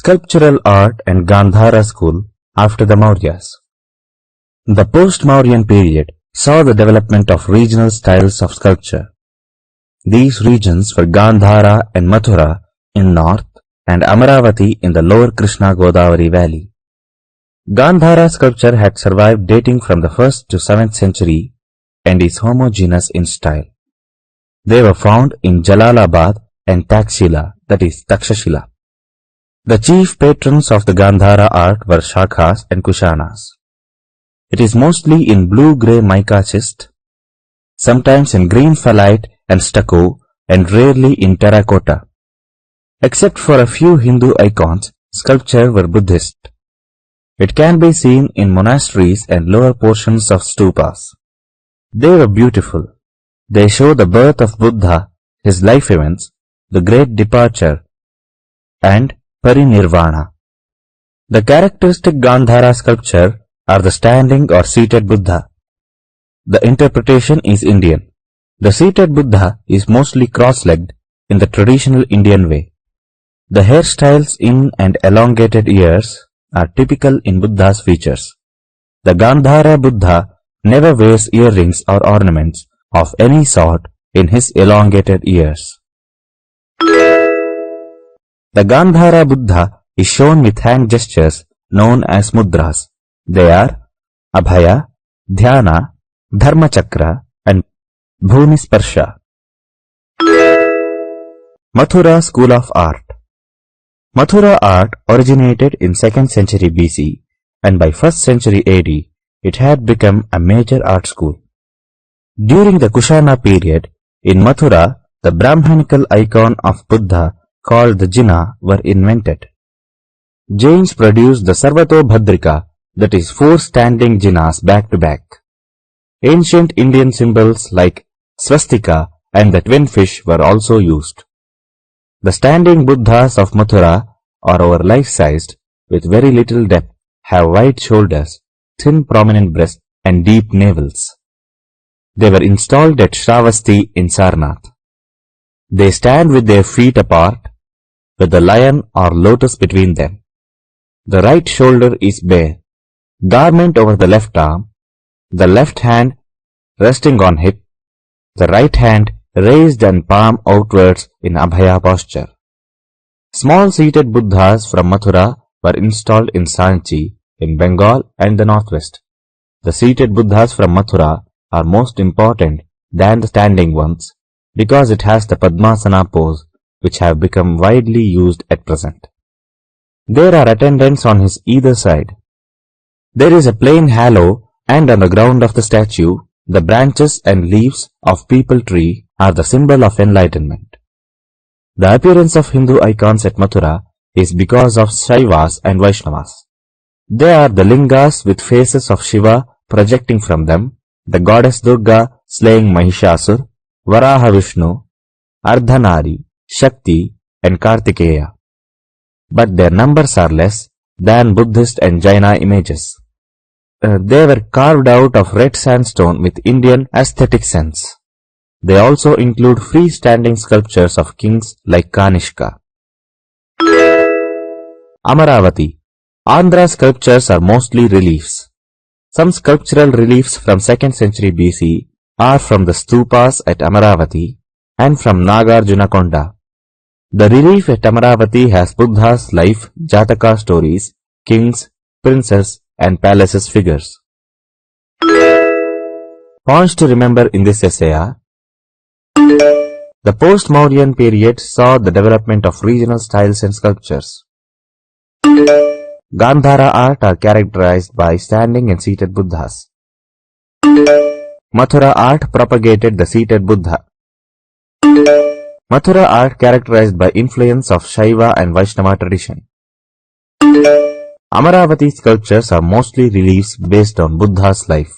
Sculptural art and Gandhara school after the Mauryas. The post-Mouryan period saw the development of regional styles of sculpture. These regions were Gandhara and Mathura in north and Amaravati in the lower Krishna Godavari valley. Gandhara sculpture had survived dating from the 1st to 7th century and is homogeneous in style. They were found in Jalalabad and Takshila, that is Takshashila. The chief patrons of the Gandhara art were Shakas and Kushanas. It is mostly in blue-grey mica schist, sometimes in green phyllite and stucco, and rarely in terracotta. Except for a few Hindu icons, sculpture were Buddhist. It can be seen in monasteries and lower portions of stupas. They were beautiful. They show the birth of Buddha, his life events, the great departure, and parinirvana. The characteristic Gandhara sculpture are the standing or seated Buddha. The interpretation is Indian. The seated Buddha is mostly cross-legged in the traditional Indian way. The hairstyles in and elongated ears are typical in Buddha's features. The Gandhara Buddha never wears earrings or ornaments of any sort in his elongated ears. The Gandhara Buddha is shown with hand gestures known as mudras. They are Abhaya, Dhyana, Dharmachakra and Bhumisparsha. Mathura School of Art. Mathura art originated in 2nd century BC and by 1st century AD it had become a major art school. During the Kushana period, in Mathura, the Brahmanical icon of Buddha called the Jina were invented. Jains produced the Sarvato Bhadrika, that is 4 standing Jinas back to back. Ancient Indian symbols like swastika and the twin fish were also used. The standing Buddhas of Mathura are over life-sized with very little depth, have wide shoulders, thin prominent breasts and deep navels. They were installed at Shravasti in Sarnath. They stand with their feet apart, with the lion or lotus between them. The right shoulder is bare, garment over the left arm, the left hand resting on hip, the right hand raised and palm outwards in Abhaya posture. Small seated Buddhas from Mathura were installed in Sanchi in Bengal and the northwest. The seated Buddhas from Mathura are most important than the standing ones because it has the Padmasana pose which have become widely used at present. There are attendants on his either side. There is a plain halo and on the ground of the statue, the branches and leaves of peepal tree are the symbol of enlightenment. The appearance of Hindu icons at Mathura is because of Shaivas and Vaishnavas. They are the lingas with faces of Shiva projecting from them, the goddess Durga slaying Mahishasur, Varaha Vishnu, Ardhanari, Shakti and Kartikeya. But their numbers are less than Buddhist and Jaina images. They were carved out of red sandstone with Indian aesthetic sense. They also include freestanding sculptures of kings like Kanishka. Amaravati. Andhra sculptures are mostly reliefs. Some sculptural reliefs from 2nd century BC are from the stupas at Amaravati and from Nagarjunakonda. The relief at Amaravati has Buddha's life, Jataka stories, kings, princes and palaces figures. Points to remember in this essay are: the post-Mouryan period saw the development of regional styles and sculptures. Gandhara art are characterized by standing and seated Buddhas. Mathura art propagated the seated Buddha. Mathura art characterized by influence of Shaiva and Vaishnava tradition. Amaravati sculptures are mostly reliefs based on Buddha's life.